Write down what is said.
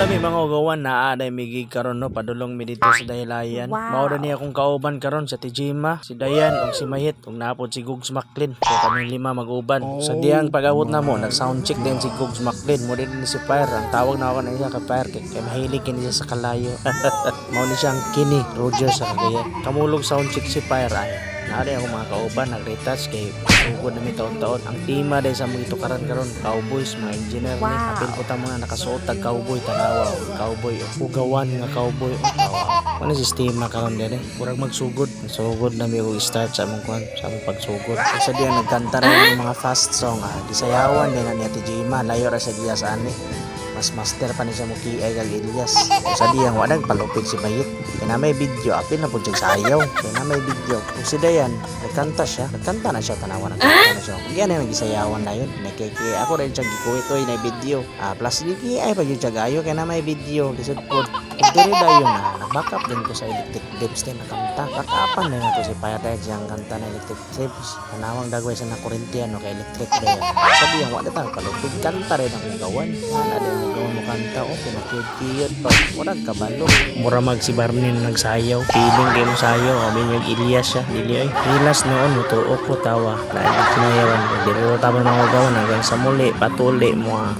lami mga ugawan na aday migig karon no padulong mi dito sa Daylayan. Mao na niya akong kauban karon sa Tijima, si Dayan ug si Mayit ug naapod si Gugs Macklin. So kaming lima mag-uban. Sa diyang pag-abot na mo nag-sound check din si Gugs Macklin. Mo din ni si Fire. Ang tawag na ako na siya ka Fire kay mahilig kini siya sa kalayo. Mao ni siyang Kini Rogers sa Cagayan. Kamulog sound check si Fire ay. Naari ako mga kauban nag-retouch kay ugod na mi taon-taon. Ang tima dahil sa mga itukaran karon cowboys, mga engineer ni apil ko ta mga nakasuot tag cowboy tanawa cowboy ugawan nga cowboy ano sistema karon din murag magsugod na mi og start sa among kwan sa among pagsugod sa diyan nagkanta ra yung mga fast song gisayawan din na niya Tijima layo ra sa diya sa ani mas master pa ni sa Muki ay kag Elias sa diyang wa nagpalupit si Bayit kaya may video apil na po siyang sayaw kaya may video kung si Dayan nagkanta na siya tanawa nagkanta na siya kaya na nagisayawan na yun nakiki ako rin siya gikuwit oy na video plus giki ay pag yung gayo kaya na may video lisod po kung diri dayon na nag-backup din ko sa electric dips din na kanta kakapan na ito si Payatay siyang kanta na electric dips kanawang dagway sa nakurentian o kay electric Dayan sa diyang wa na palupit kanta rin ang ugawan na din mo kanta o pinakiyot pa murag kabalo mura mag si Barney na nagsayaw feeling kayo mo sayaw amin yung Elias siya dili ay hilas noon mutuok ko tawa lain ang sinayawan dili ro tama mga ugawan hanggang sa muli patuli mo